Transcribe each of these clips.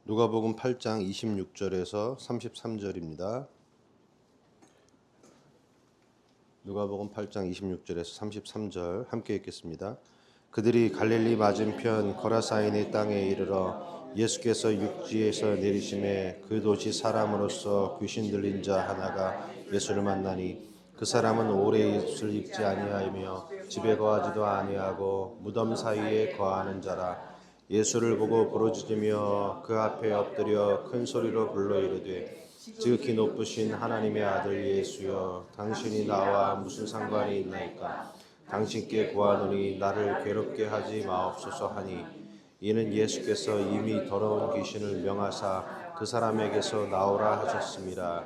누가복음 8장 26절에서 33절입니다. 누가복음 8장 26절에서 33절 함께 읽겠습니다. 그들이 갈릴리 맞은편 거라사인의 땅에 이르러 예수께서 육지에서 내리심에 그 도시 사람으로서 귀신 들린 자 하나가 예수를 만나니 그 사람은 오래 옷을 입지 아니하며 집에 거하지도 아니하고 무덤 사이에 거하는 자라. 예수를 보고 부르짖으며 그 앞에 엎드려 큰 소리로 불러 이르되 지극히 높으신 하나님의 아들 예수여, 당신이 나와 무슨 상관이 있나이까? 당신께 구하노니 나를 괴롭게 하지 마옵소서 하니, 이는 예수께서 이미 더러운 귀신을 명하사 그 사람에게서 나오라 하셨습니다.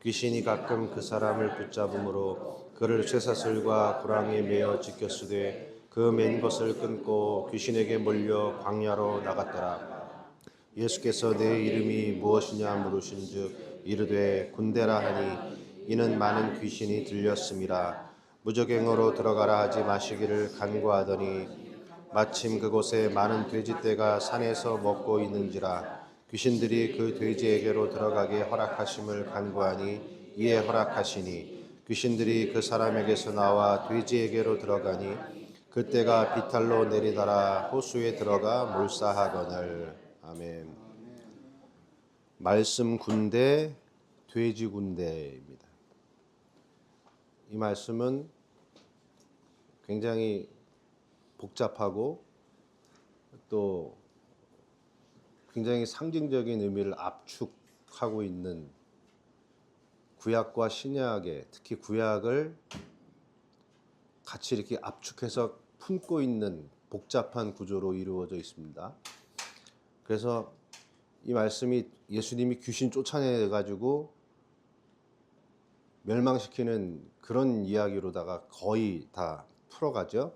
귀신이 가끔 그 사람을 붙잡음으로 그를 쇠사슬과 구랑이에 매어 지켰으되 그 맨 것을 끊고 귀신에게 몰려 광야로 나갔더라. 예수께서 내 이름이 무엇이냐 물으신즉 이르되 군대라 하니, 이는 많은 귀신이 들렸음이라. 무저갱으로 들어가라 하지 마시기를 간구하더니 마침 그곳에 많은 돼지떼가 산에서 먹고 있는지라. 귀신들이 그 돼지에게로 들어가게 허락하심을 간구하니 이에 허락하시니 귀신들이 그 사람에게서 나와 돼지에게로 들어가니 그때가 비탈로 내리다라 호수에 들어가 몰사하거늘. 아멘. 말씀 군대, 돼지 군대입니다. 이 말씀은 굉장히 복잡하고 또 굉장히 상징적인 의미를 압축하고 있는, 구약과 신약의, 특히 구약을 같이 이렇게 압축해서 품고 있는 복잡한 구조로 이루어져 있습니다. 그래서 이 말씀이 예수님이 귀신 쫓아내 가지고 멸망시키는 그런 이야기로다가 거의 다 풀어가죠.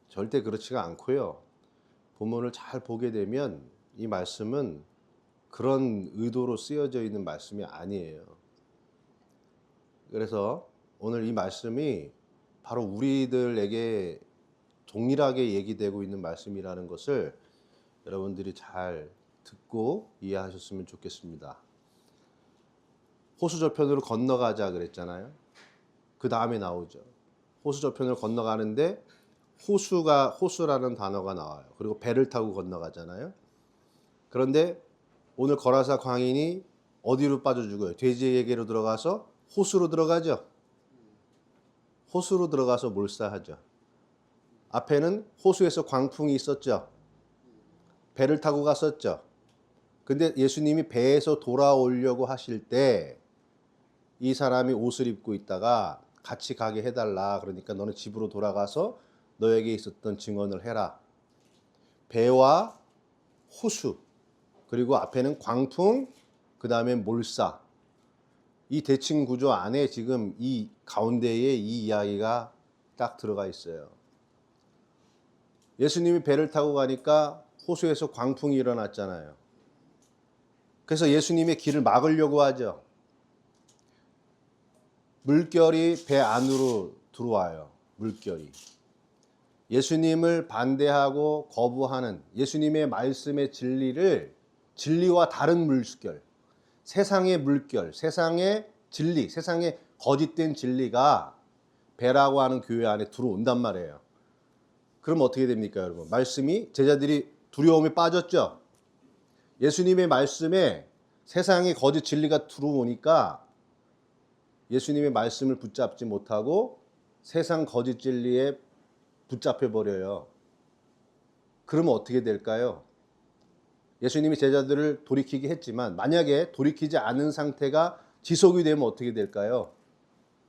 절대 그렇지가 않고요. 본문을 잘 보게 되면 이 말씀은 그런 의도로 쓰여져 있는 말씀이 아니에요. 그래서 오늘 이 말씀이 바로 우리들에게 동일하게 얘기되고 있는 말씀이라는 것을 여러분들이 잘 듣고 이해하셨으면 좋겠습니다. 호수 저편으로 건너가자 그랬잖아요. 그 다음에 나오죠. 호수 저편을 건너가는데 호수라는 단어가 나와요. 그리고 배를 타고 건너가잖아요. 그런데 오늘 거라사 광인이 어디로 빠져 죽어요? 돼지에게로 들어가서 호수로 들어가죠. 호수로 들어가서 몰사하죠. 앞에는 호수에서 광풍이 있었죠. 배를 타고 갔었죠. 근데 예수님이 배에서 돌아오려고 하실 때 이 사람이 옷을 입고 있다가 같이 가게 해달라. 그러니까 너는 집으로 돌아가서 너에게 있었던 증언을 해라. 배와 호수, 그리고 앞에는 광풍, 그 다음에 몰사. 이 대칭 구조 안에 지금 이 가운데에 이 이야기가 딱 들어가 있어요. 예수님이 배를 타고 가니까 호수에서 광풍이 일어났잖아요. 그래서 예수님의 길을 막으려고 하죠. 물결이 배 안으로 들어와요. 물결이. 예수님을 반대하고 거부하는 예수님의 말씀의 진리와 다른 물결, 세상의 물결, 세상의 진리, 세상의 거짓된 진리가 배라고 하는 교회 안에 들어온단 말이에요. 그럼 어떻게 됩니까, 여러분? 말씀이, 제자들이 두려움에 빠졌죠. 예수님의 말씀에 세상의 거짓 진리가 들어오니까 예수님의 말씀을 붙잡지 못하고 세상 거짓 진리에 붙잡혀 버려요. 그러면 어떻게 될까요? 예수님이 제자들을 돌이키게 했지만 만약에 돌이키지 않은 상태가 지속이 되면 어떻게 될까요?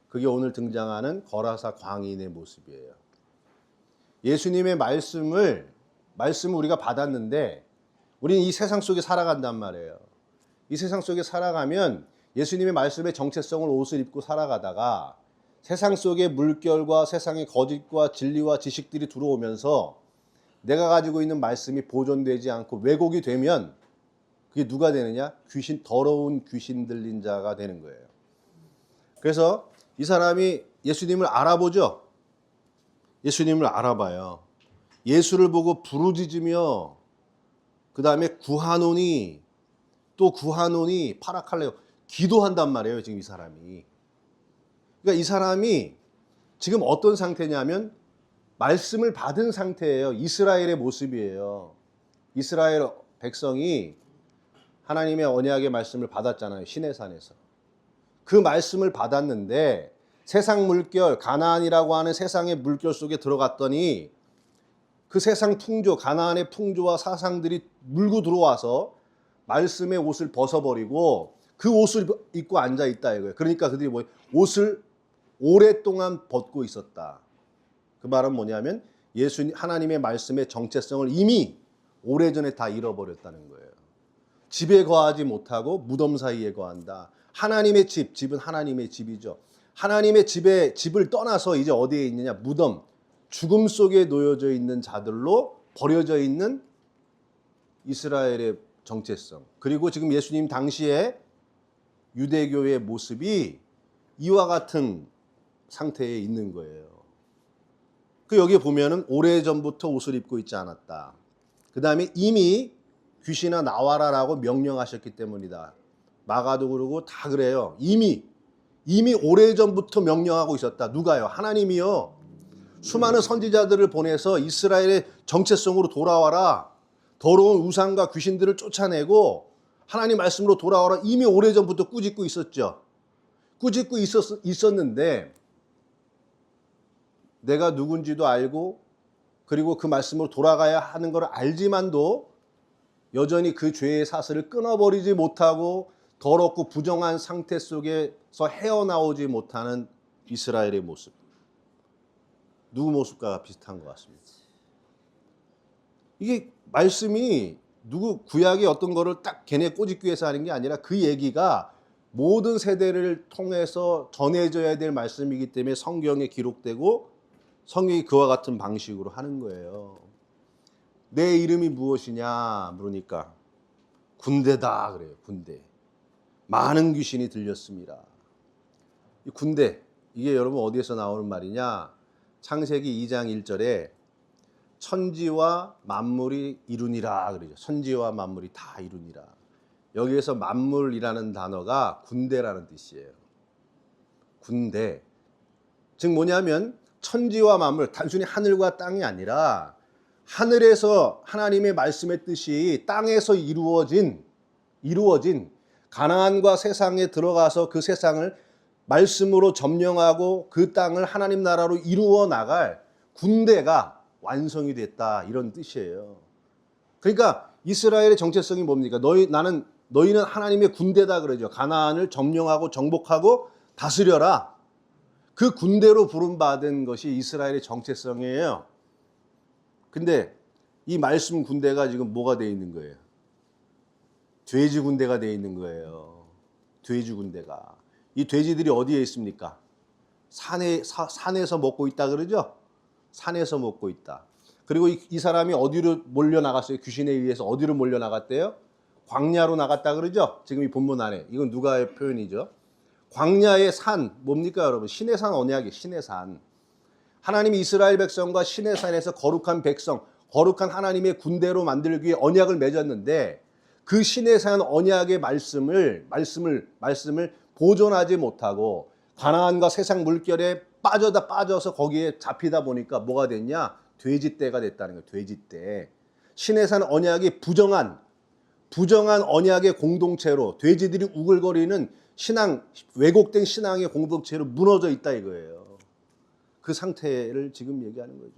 그게 오늘 등장하는 거라사 광인의 모습이에요. 예수님의 말씀을 우리가 받았는데 우리는 이 세상 속에 살아간단 말이에요. 이 세상 속에 살아가면 예수님의 말씀의 정체성을 옷을 입고 살아가다가 세상 속의 물결과 세상의 거짓과 진리와 지식들이 들어오면서 내가 가지고 있는 말씀이 보존되지 않고 왜곡이 되면 그게 누가 되느냐? 더러운 귀신 들린 자가 되는 거예요. 그래서 이 사람이 예수님을 알아보죠. 예수님을 알아봐요. 예수를 보고 부르짖으며 그 다음에 구하노니 또 구하노니 파라칼레오 기도한단 말이에요. 지금 이 사람이. 그러니까 이 사람이 지금 어떤 상태냐면 말씀을 받은 상태예요. 이스라엘의 모습이에요. 이스라엘 백성이 하나님의 언약의 말씀을 받았잖아요. 시내산에서. 그 말씀을 받았는데 세상 물결, 가나안이라고 하는 세상의 물결 속에 들어갔더니 그 세상 풍조, 가나안의 풍조와 사상들이 물고 들어와서 말씀의 옷을 벗어버리고 그 옷을 입고 앉아 있다 이거예요. 그러니까 그들이 옷을 오랫동안 벗고 있었다. 그 말은 뭐냐면 하나님의 말씀의 정체성을 이미 오래전에 다 잃어버렸다는 거예요. 집에 거하지 못하고 무덤 사이에 거한다. 하나님의 집, 집은 하나님의 집이죠. 하나님의 집을 떠나서 이제 어디에 있느냐? 무덤, 죽음 속에 놓여져 있는 자들로 버려져 있는 이스라엘의 정체성. 그리고 지금 예수님 당시에 유대교의 모습이 이와 같은 상태에 있는 거예요. 그 여기 보면은 오래전부터 옷을 입고 있지 않았다. 그 다음에 이미 귀신아 나와라라고 명령하셨기 때문이다. 마가도 그러고 다 그래요. 이미 오래전부터 명령하고 있었다. 누가요? 하나님이요. 수많은 선지자들을 보내서 이스라엘의 정체성으로 돌아와라. 더러운 우상과 귀신들을 쫓아내고 하나님 말씀으로 돌아와라. 이미 오래전부터 꾸짖고 있었죠. 꾸짖고 있었는데 내가 누군지도 알고 그리고 그 말씀으로 돌아가야 하는 걸 알지만도 여전히 그 죄의 사슬을 끊어버리지 못하고 더럽고 부정한 상태 속에서 헤어나오지 못하는 이스라엘의 모습. 누구 모습과 비슷한 것 같습니다. 이게 말씀이 누구 구약의 어떤 거를 딱 걔네 꼬집기 위해서 하는 게 아니라 그 얘기가 모든 세대를 통해서 전해져야 될 말씀이기 때문에 성경에 기록되고 성경이 그와 같은 방식으로 하는 거예요. 내 이름이 무엇이냐 물으니까 군대다 그래요. 군대. 많은 귀신이 들렸습니다. 이 군대 이게 여러분 어디에서 나오는 말이냐? 창세기 2장 1절에 천지와 만물이 이루니라 그러죠. 천지와 만물이 다 이루니라. 여기에서 만물이라는 단어가 군대라는 뜻이에요. 군대. 즉 뭐냐면 천지와 만물, 단순히 하늘과 땅이 아니라 하늘에서 하나님의 말씀의 뜻이 땅에서 이루어진 가나안과 세상에 들어가서 그 세상을 말씀으로 점령하고 그 땅을 하나님 나라로 이루어 나갈 군대가 완성이 됐다 이런 뜻이에요. 그러니까 이스라엘의 정체성이 뭡니까? 너희는 하나님의 군대다 그러죠. 가나안을 점령하고 정복하고 다스려라. 그 군대로 부름받은 것이 이스라엘의 정체성이에요. 근데 이 말씀 군대가 지금 뭐가 되어 있는 거예요? 돼지 군대가 되어 있는 거예요. 돼지 군대가. 이 돼지들이 어디에 있습니까? 산에서 먹고 있다 그러죠? 산에서 먹고 있다. 그리고 이 사람이 어디로 몰려나갔어요? 귀신에 의해서 어디로 몰려나갔대요? 광야로 나갔다 그러죠? 지금 이 본문 안에. 이건 누가의 표현이죠. 광야의 산, 뭡니까 여러분? 시내산 언약이 시내산. 하나님이 이스라엘 백성과 시내산에서 거룩한 백성, 거룩한 하나님의 군대로 만들기 위해 언약을 맺었는데 그 시내산 언약의 말씀을 보존하지 못하고 가나안과 세상 물결에 빠져서 거기에 잡히다 보니까 뭐가 됐냐? 돼지떼가 됐다는 거예요. 돼지떼. 시내산 언약이 부정한 언약의 공동체로 돼지들이 우글거리는 왜곡된 신앙의 공동체로 무너져 있다 이거예요. 그 상태를 지금 얘기하는 거죠.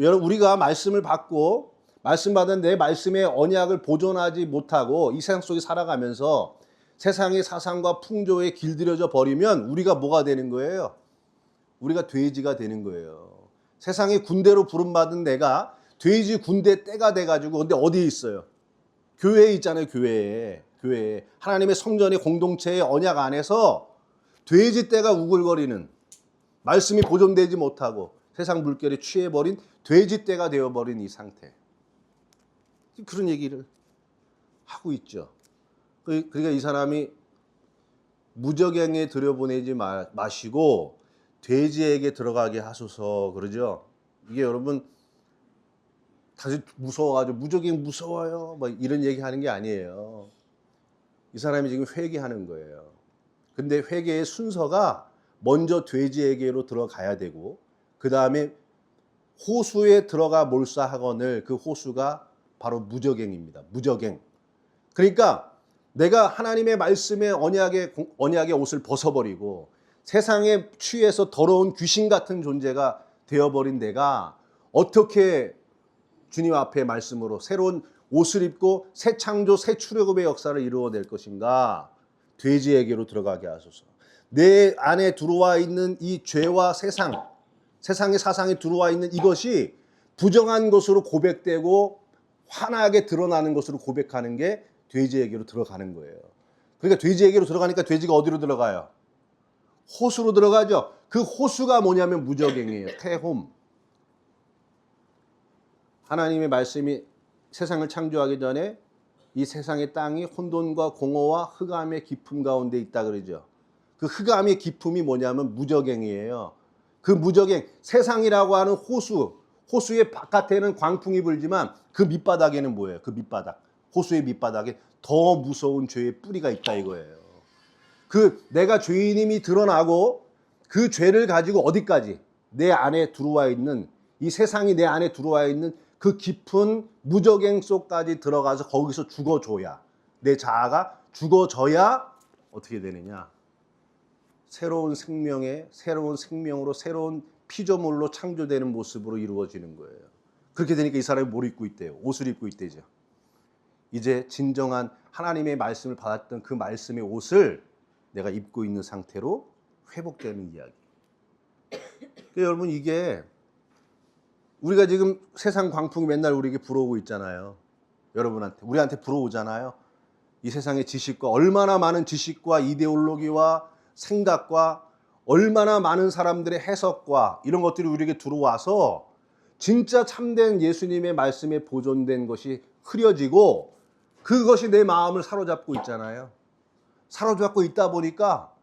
여러분 우리가 말씀을 받고 말씀 받은 내 말씀의 언약을 보존하지 못하고 이 세상 속에 살아가면서 세상의 사상과 풍조에 길들여져 버리면 우리가 뭐가 되는 거예요? 우리가 돼지가 되는 거예요. 세상의 군대로 부름받은 내가 돼지 군대 떼가 돼가지고 근데 어디에 있어요? 교회에 있잖아요. 교회에. 하나님의 성전의 공동체의 언약 안에서 돼지 떼가 우글거리는 말씀이 보존되지 못하고 세상 물결에 취해버린 돼지 떼가 되어버린 이 상태. 그런 얘기를 하고 있죠. 그러니까 이 사람이 무적행에 들여보내지 마시고 돼지에게 들어가게 하소서 그러죠. 이게 여러분 다시 무서워가지고 무적행 무서워요. 뭐 이런 얘기하는 게 아니에요. 이 사람이 지금 회개하는 거예요. 근데 회개의 순서가 먼저 돼지에게로 들어가야 되고 그 다음에 호수에 들어가 몰사하거늘 그 호수가 바로 무적행입니다. 무적행. 그러니까 내가 하나님의 말씀에 언약의 옷을 벗어버리고 세상에 취해서 더러운 귀신 같은 존재가 되어버린 내가 어떻게 주님 앞에 말씀으로 새로운 옷을 입고 새 창조, 새 출애굽의 역사를 이루어낼 것인가? 돼지에게로 들어가게 하소서. 내 안에 들어와 있는 이 죄와 세상의 사상이 들어와 있는 이것이 부정한 것으로 고백되고 환하게 드러나는 것으로 고백하는 게 돼지에게로 들어가는 거예요. 그러니까 돼지에게로 들어가니까 돼지가 어디로 들어가요? 호수로 들어가죠. 그 호수가 뭐냐면 무적행이에요. 태홈. 하나님의 말씀이 세상을 창조하기 전에 이 세상의 땅이 혼돈과 공허와 흑암의 깊음 가운데 있다 그러죠. 그 흑암의 깊음이 뭐냐면 무적행이에요. 그 무적행, 세상이라고 하는 호수의 바깥에는 광풍이 불지만 그 밑바닥에는 뭐예요? 그 밑바닥, 호수의 밑바닥에 더 무서운 죄의 뿌리가 있다 이거예요. 그 내가 죄인임이 드러나고 그 죄를 가지고 어디까지? 내 안에 들어와 있는, 이 세상이 내 안에 들어와 있는 그 깊은 무적행 속까지 들어가서 거기서 죽어줘야, 내 자아가 죽어져야 어떻게 되느냐? 새로운 생명으로 새로운 피조물로 창조되는 모습으로 이루어지는 거예요. 그렇게 되니까 이 사람이 뭘 입고 있대요? 옷을 입고 있대죠. 이제 진정한 하나님의 말씀을 받았던 그 말씀의 옷을 내가 입고 있는 상태로 회복되는 이야기. 그러니까 여러분, 이게 우리가 지금 세상 광풍이 맨날 우리에게 불어오고 있잖아요. 우리한테 불어오잖아요. 이 세상의 지식과, 얼마나 많은 지식과 이데올로기와 생각과 얼마나 많은 사람들의 해석과 이런 것들이 우리에게 들어와서 진짜 참된 예수님의 말씀에 보존된 것이 흐려지고 그것이 내 마음을 사로잡고 있잖아요. 사로잡고 있다 보니까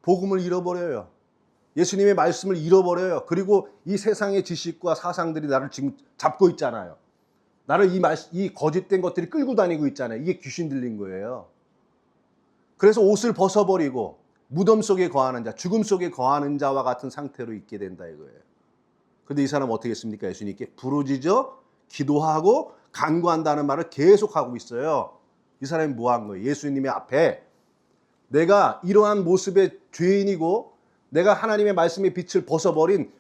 복음을 잃어버려요. 예수님의 말씀을 잃어버려요. 그리고 이 세상의 지식과 사상들이 나를 지금 잡고 있잖아요. 나를 이 거짓된 것들이 끌고 다니고 있잖아요. 이게 귀신 들린 거예요. 그래서 옷을 벗어버리고 무덤 속에 거하는 자, 죽음 속에 거하는 자와 같은 상태로 있게 된다 이거예요. 그런데 이 사람은 어떻게 했습니까? 예수님께 부르짖어 기도하고 간구한다는 말을 계속하고 있어요. 이 사람이 뭐 한 거예요? 예수님의 앞에 내가 이러한 모습의 죄인이고 내가 하나님의 말씀의 빛을 벗어버린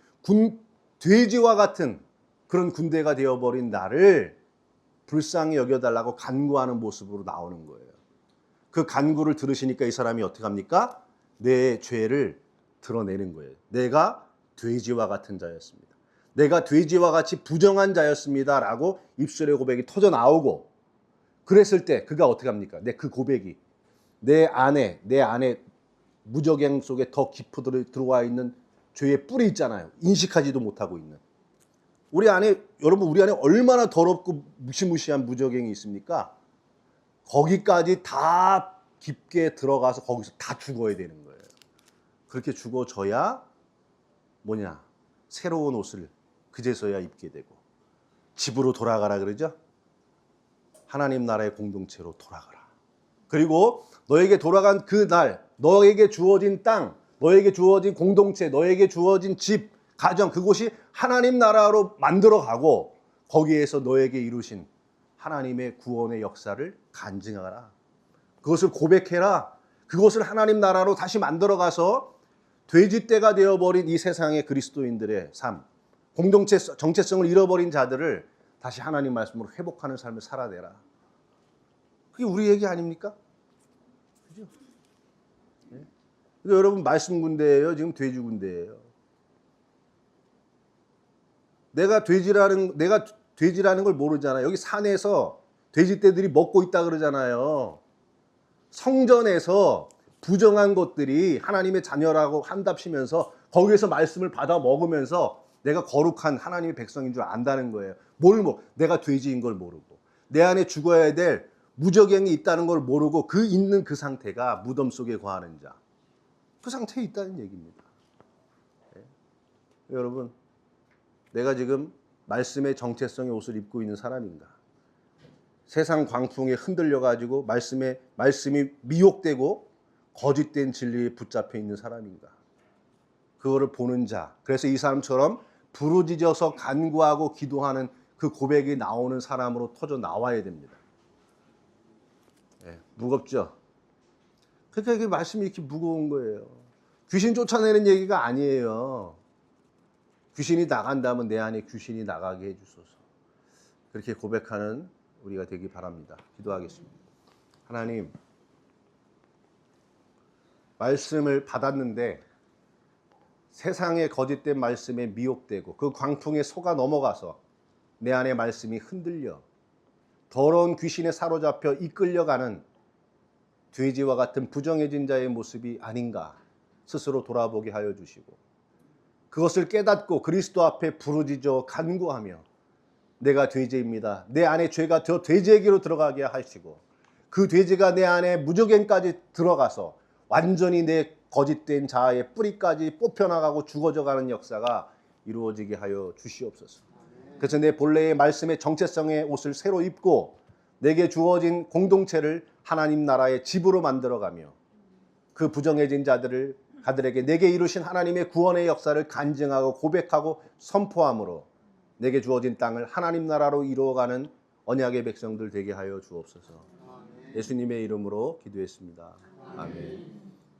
돼지와 같은 그런 군대가 되어버린 나를 불쌍히 여겨달라고 간구하는 모습으로 나오는 거예요. 그 간구를 들으시니까 이 사람이 어떻게 합니까? 내 죄를 드러내는 거예요. 내가 돼지와 같은 자였습니다. 내가 돼지와 같이 부정한 자였습니다 라고 입술의 고백이 터져 나오고, 그랬을 때 그가 어떻게 합니까? 그 고백이 내 안에 무적행 속에 더 깊이 들어와 있는 죄의 뿌리 있잖아요. 인식하지도 못하고 있는. 여러분 우리 안에 얼마나 더럽고 무시무시한 무적행이 있습니까? 거기까지 다 깊게 들어가서 거기서 다 죽어야 되는 거예요. 그렇게 죽어져야 새로운 옷을 그제서야 입게 되고, 집으로 돌아가라 그러죠? 하나님 나라의 공동체로 돌아가라. 그리고 너에게 돌아간 그 날, 너에게 주어진 땅, 너에게 주어진 공동체, 너에게 주어진 집, 가정, 그곳이 하나님 나라로 만들어가고 거기에서 너에게 이루신 하나님의 구원의 역사를 간증하라. 그것을 고백해라. 그것을 하나님 나라로 다시 만들어가서 돼지떼가 되어버린 이 세상의 그리스도인들의 삶, 공동체 정체성을 잃어버린 자들을 다시 하나님 말씀으로 회복하는 삶을 살아내라. 그게 우리 얘기 아닙니까? 그죠? 네? 그러니까 여러분, 말씀 군대예요? 지금 돼지 군대예요? 내가 돼지라는 걸 모르잖아요. 여기 산에서 돼지떼들이 먹고 있다 그러잖아요. 성전에서 부정한 것들이 하나님의 자녀라고 한답시면서 거기에서 말씀을 받아 먹으면서 내가 거룩한 하나님의 백성인 줄 안다는 거예요. 내가 돼지인 걸 모르고 내 안에 죽어야 될 무적행이 있다는 걸 모르고 있는 그 상태가 무덤 속에 거하는 자, 그 상태에 있다는 얘기입니다. 네. 여러분, 내가 지금 말씀의 정체성의 옷을 입고 있는 사람인가? 세상 광풍에 흔들려가지고 말씀이 미혹되고 거짓된 진리에 붙잡혀 있는 사람인가? 그거를 보는 자. 그래서 이 사람처럼 부르짖어서 간구하고 기도하는 그 고백이 나오는 사람으로 터져 나와야 됩니다. 네, 무겁죠? 그러니까 이게 말씀이 이렇게 무거운 거예요. 귀신 쫓아내는 얘기가 아니에요. 귀신이 나간다면 내 안에 귀신이 나가게 해주소서. 그렇게 고백하는 우리가 되기 바랍니다. 기도하겠습니다. 하나님, 말씀을 받았는데 세상의 거짓된 말씀에 미혹되고 그 광풍에 속아 넘어가서 내 안의 말씀이 흔들려 더러운 귀신에 사로잡혀 이끌려가는 돼지와 같은 부정해진 자의 모습이 아닌가 스스로 돌아보게 하여 주시고, 그것을 깨닫고 그리스도 앞에 부르짖어 간구하며 내가 돼지입니다, 내 안에 죄가 저 돼지에게로 들어가게 하시고 그 돼지가 내 안에 무저갱까지 들어가서 완전히 내 거짓된 자아의 뿌리까지 뽑혀나가고 죽어져가는 역사가 이루어지게 하여 주시옵소서. 그래서 내 본래의 말씀의 정체성의 옷을 새로 입고 내게 주어진 공동체를 하나님 나라의 집으로 만들어가며 그 부정해진 가들에게 내게 이루신 하나님의 구원의 역사를 간증하고 고백하고 선포함으로 내게 주어진 땅을 하나님 나라로 이루어가는 언약의 백성들 되게 하여 주옵소서. 예수님의 이름으로 기도했습니다. 아멘.